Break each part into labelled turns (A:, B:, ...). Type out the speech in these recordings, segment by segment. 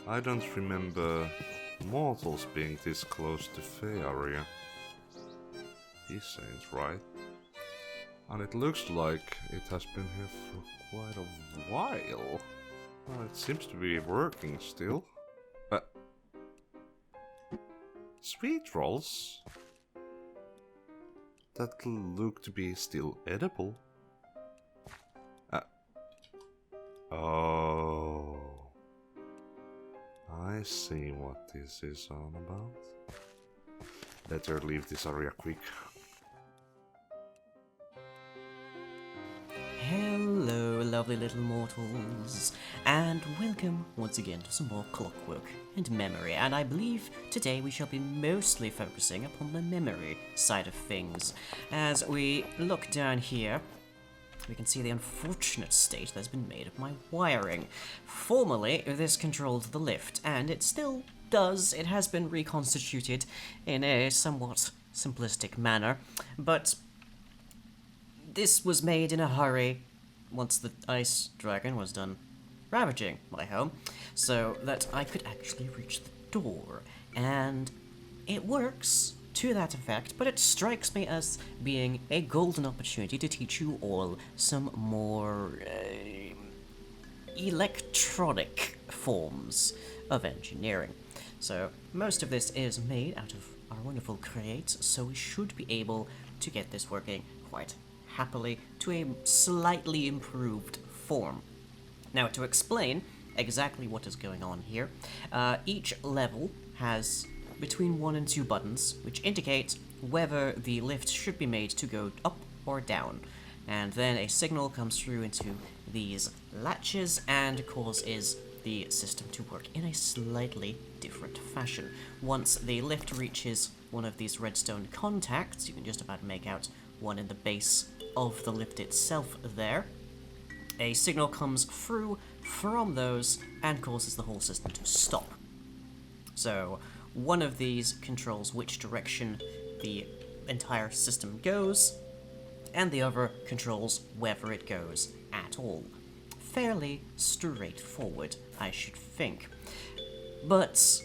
A: I don't remember mortals being this close to Fey area. This ain't right. And it looks like it has been here for quite a while. Well, it seems to be working still. Sweet rolls? That look to be still edible. Oh. I see what this is all about. Better leave this area quick.
B: Hello, lovely little mortals, and welcome once again to some more Clockwork and Memory. And I believe today we shall be mostly focusing upon the memory side of things. As we look down here, we can see the unfortunate state that's been made of my wiring. Formerly, this controlled the lift, and it still does. It has been reconstituted in a somewhat simplistic manner, but this was made in a hurry once the ice dragon was done ravaging my home, so that I could actually reach the door. And it works to that effect, but it strikes me as being a golden opportunity to teach you all some more electronic forms of engineering. So most of this is made out of our wonderful crates, so we should be able to get this working quite happily to a slightly improved form. Now, to explain exactly what is going on here, each level has between 1 and 2 buttons, which indicate whether the lift should be made to go up or down. And then a signal comes through into these latches and causes the system to work in a slightly different fashion. Once the lift reaches one of these redstone contacts, you can just about make out one in the base of the lift itself there. A signal comes through from those and causes the whole system to stop. So one of these controls which direction the entire system goes, and the other controls whether it goes at all. Fairly straightforward, I should think. But,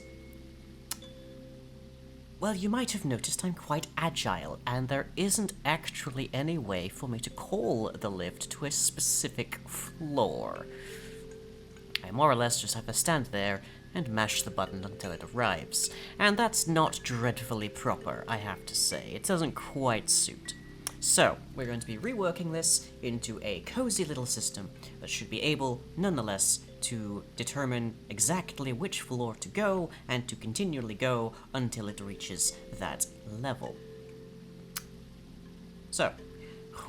B: well, you might have noticed I'm quite agile, and there isn't actually any way for me to call the lift to a specific floor. I more or less just have to stand there and mash the button until it arrives. And that's not dreadfully proper, I have to say. It doesn't quite suit. So, we're going to be reworking this into a cozy little system that should be able, nonetheless, to determine exactly which floor to go, and to continually go until it reaches that level. So,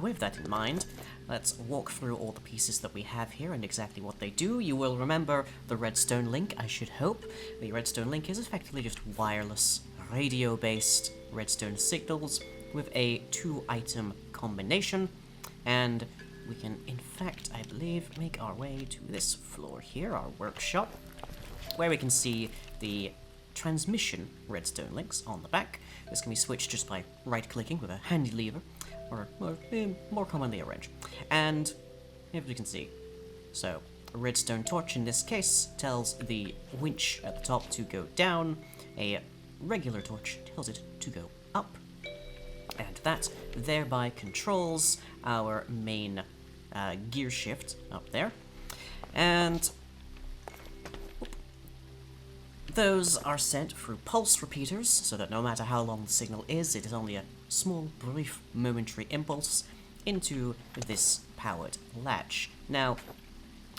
B: with that in mind, let's walk through all the pieces that we have here and exactly what they do. You will remember the Redstone Link, I should hope. The Redstone Link is effectively just wireless, radio-based redstone signals with a 2-item combination, and we can, in fact, I believe, make our way to this floor here, our workshop, where we can see the transmission redstone links on the back. This can be switched just by right-clicking with a handy lever, or more commonly a wrench. And here you can see, so a redstone torch in this case tells the winch at the top to go down, a regular torch tells it to go up, and that thereby controls our main gear shift up there. And those are sent through pulse repeaters, so that no matter how long the signal is, it is only a small, brief, momentary impulse into this powered latch. Now,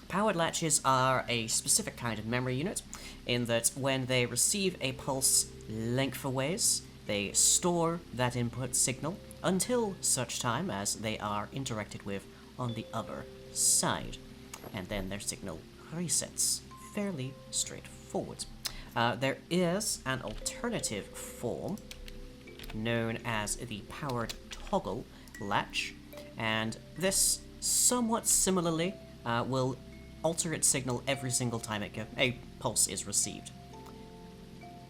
B: powered latches are a specific kind of memory unit, in that when they receive a pulse lengthways, they store that input signal until such time as they are interacted with on the other side, and then their signal resets. Fairly straightforward. There is an alternative form known as the powered toggle latch, and this somewhat similarly will alter its signal every single time a pulse is received.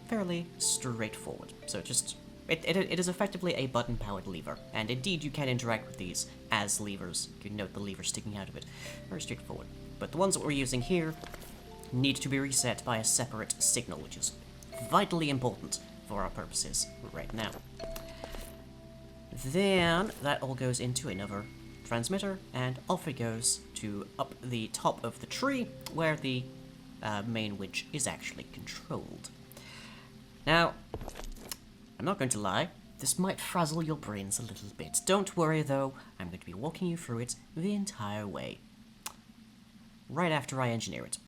B: Fairly straightforward. So it is effectively a button-powered lever, and indeed you can interact with these as levers. You can note the lever sticking out of it. Very straightforward. But the ones that we're using here need to be reset by a separate signal, which is vitally important for our purposes right now. Then that all goes into another transmitter, and off it goes to up the top of the tree, where the main winch is actually controlled. Now, I'm not going to lie, this might frazzle your brains a little bit. Don't worry though, I'm going to be walking you through it the entire way. Right after I engineer it.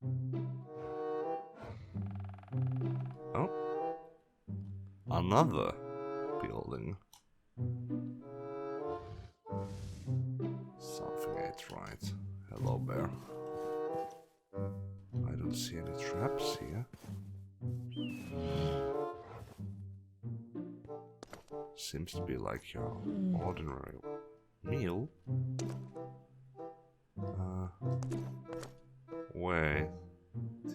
A: Oh. Another building. Something ain't right. Hello, bear. I don't see any traps here. Seems to be like your ordinary meal. Wait.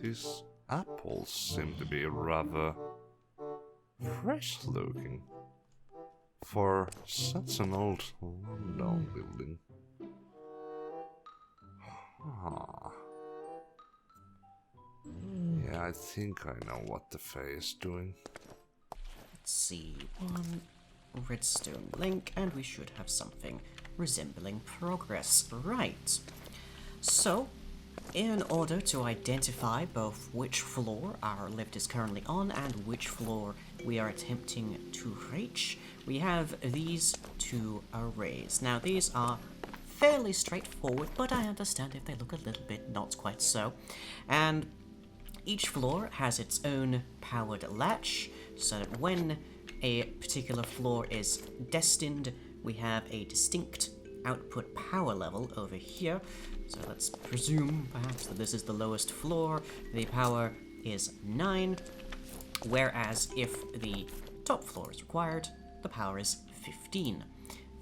A: These apples seem to be rather fresh looking for such an old rundown building. Huh. Yeah, I think I know what the Fae is doing.
B: Let's see, one redstone link, and we should have something resembling progress. Right. So, in order to identify both which floor our lift is currently on and which floor we are attempting to reach, we have these two arrays. Now, these are fairly straightforward, but I understand if they look a little bit not quite so. And each floor has its own powered latch, so that when a particular floor is destined, we have a distinct output power level over here. So let's presume perhaps that this is the lowest floor. The power is 9, whereas if the top floor is required, the power is 15.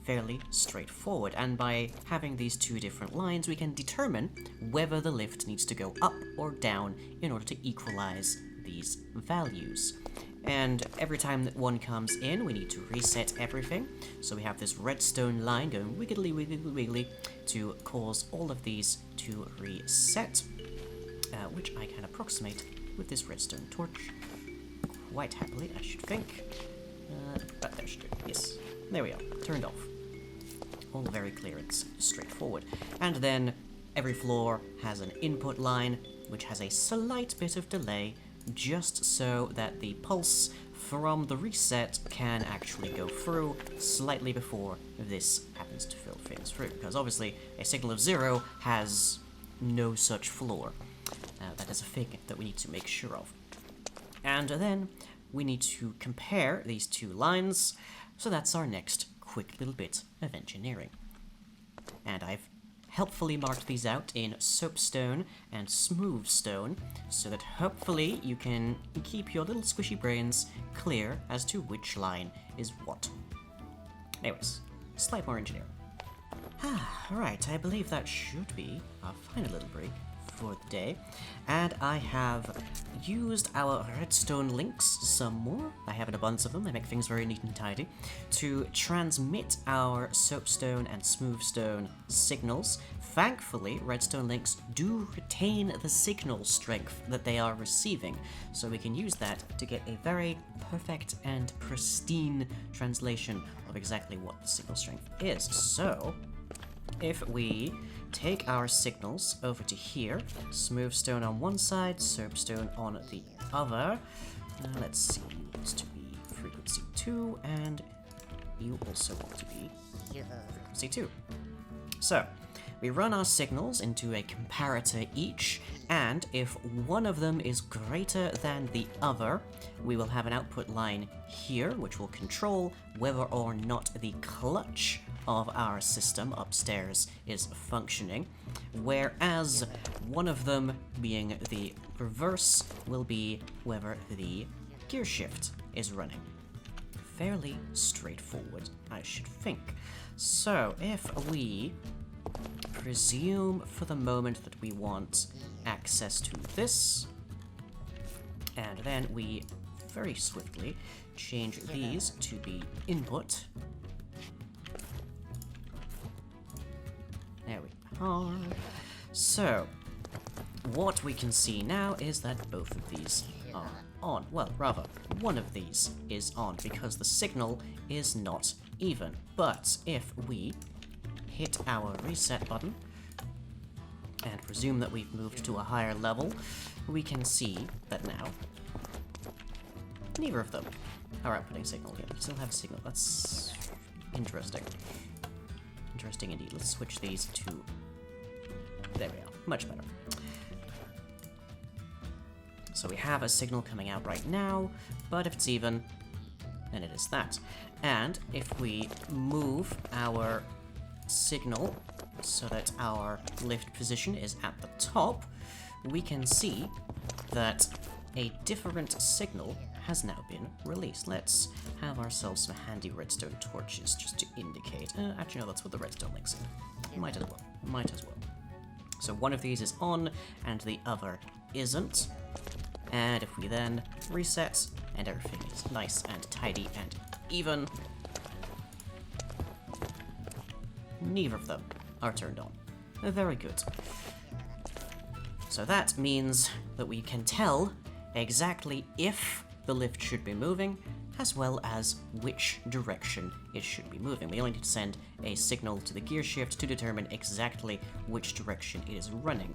B: Fairly straightforward, and by having these two different lines, we can determine whether the lift needs to go up or down in order to equalize these values. And every time that one comes in, we need to reset everything. So we have this redstone line going wiggly wiggly wiggly to cause all of these to reset, which I can approximate with this redstone torch quite happily, I should think. But that should do. Yes, there we are. Turned off. All very clear and straightforward. And then every floor has an input line, which has a slight bit of delay, just so that the pulse from the reset can actually go through slightly before this happens to fill things through. Because obviously, a signal of 0 has no such floor. That is a thing that we need to make sure of. And then we need to compare these two lines, so that's our next quick little bit of engineering. And I've helpfully marked these out in soapstone and smoothstone, so that hopefully you can keep your little squishy brains clear as to which line is what. Anyways, slight more engineering. Right, I believe that should be our final little break for the day, and I have used our redstone links some more. I have an abundance of them, they make things very neat and tidy, to transmit our soapstone and smoothstone signals. Thankfully, redstone links do retain the signal strength that they are receiving, so we can use that to get a very perfect and pristine translation of exactly what the signal strength is. So, if we take our signals over to here, smoothstone on one side, soapstone on the other. Let's see, you want to be frequency 2, and you also want to be frequency 2. So, we run our signals into a comparator each, and if one of them is greater than the other, we will have an output line here, which will control whether or not the clutch of our system upstairs is functioning, whereas one of them, being the reverse, will be whether the gear shift is running. Fairly straightforward, I should think. So, if we presume for the moment that we want access to this, and then we very swiftly change these to be input. There we are. So, what we can see now is that both of these are on. Well, rather, one of these is on because the signal is not even. But if we hit our reset button and presume that we've moved to a higher level, we can see that now neither of them are outputting signal yet. We still have a signal. That's interesting. Interesting indeed. Let's switch these to... There we are. Much better. So we have a signal coming out right now, but if it's even, then it is that. And if we move our signal so that our lift position is at the top, we can see that a different signal has now been released. Let's have ourselves some handy redstone torches just to indicate. Actually, no, that's what the redstone links in. Might as well. Might as well. So one of these is on, and the other isn't. And if we then reset, and everything is nice and tidy and even, neither of them are turned on. Very good. So that means that we can tell exactly if the lift should be moving, as well as which direction it should be moving. We only need to send a signal to the gear shift to determine exactly which direction it is running.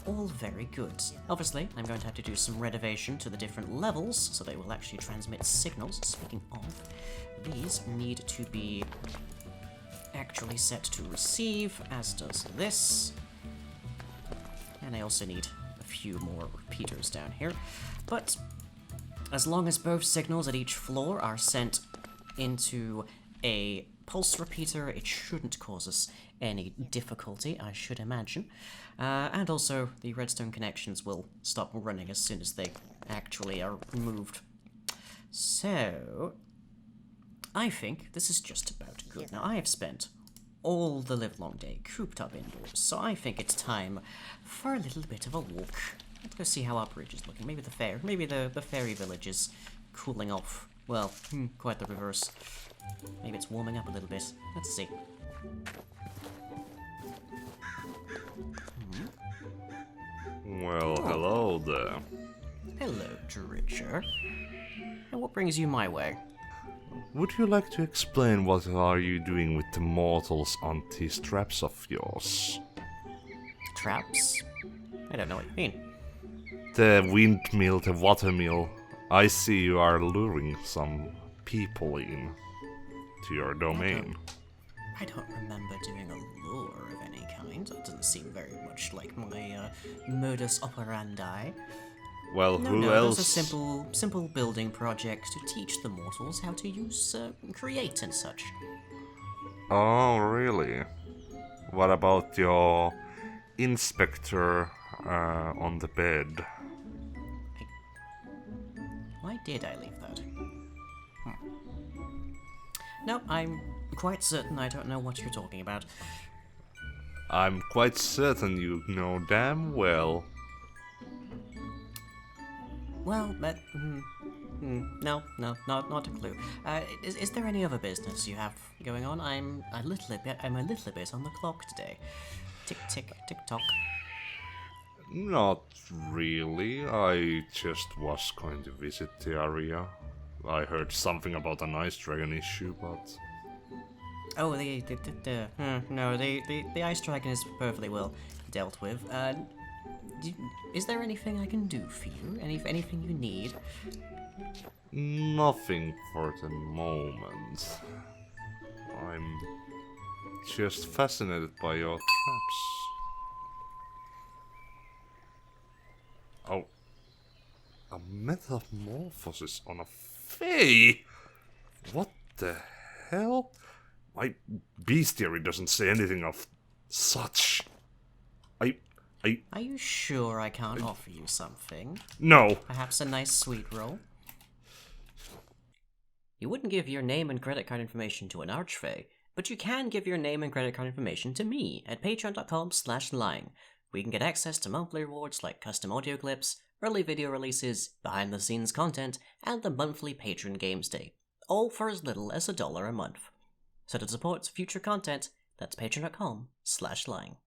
B: All very good. Obviously, I'm going to have to do some renovation to the different levels, so they will actually transmit signals. Speaking of, these need to be actually set to receive, as does this. And I also need a few more repeaters down here. But as long as both signals at each floor are sent into a pulse repeater, it shouldn't cause us any difficulty, I should imagine. And also, the redstone connections will stop running as soon as they actually are removed. So, I think this is just about good. Now, I have spent all the livelong day cooped up indoors, so I think it's time for a little bit of a walk. Let's go see how our bridge is looking. Maybe the fairy village is cooling off. Well, quite the reverse. Maybe it's warming up a little bit. Let's see.
A: Well, hello there.
B: Hello, Dretcher. And what brings you my way?
A: Would you like to explain what are you doing with the mortals on these traps of yours?
B: Traps? I don't know what you mean.
A: The windmill, the watermill. I see you are luring some people in to your domain.
B: I don't remember doing a lure of any kind. That doesn't seem very much like my modus operandi.
A: Well,
B: No,
A: who
B: it
A: else?
B: was a simple building project to teach the mortals how to use create and such.
A: Oh, really? What about your inspector on the bed?
B: Why did I leave that? No, I'm quite certain I don't know what you're talking about.
A: I'm quite certain you know damn well.
B: Well, that... no, not a clue. Is there any other business you have going on? I'm a little bit on the clock today. Tick, tick, tick, tock.
A: Not really. I just was going to visit the area. I heard something about an ice dragon issue, but...
B: Oh, the ice dragon is perfectly well dealt with. Is there anything I can do for you? Anything you need?
A: Nothing for the moment. I'm just fascinated by your traps. Oh. A metamorphosis on a fey? What the hell? My bestiary doesn't say anything of such.
B: Are you sure I can't offer you something?
A: No.
B: Perhaps a nice sweet roll? You wouldn't give your name and credit card information to an archfey, but you can give your name and credit card information to me at patreon.com/lying, where you can get access to monthly rewards like custom audio clips, early video releases, behind-the-scenes content, and the monthly patron games day, all for as little as $1 a month. So to support future content, that's patreon.com/lying.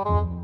A: Bye.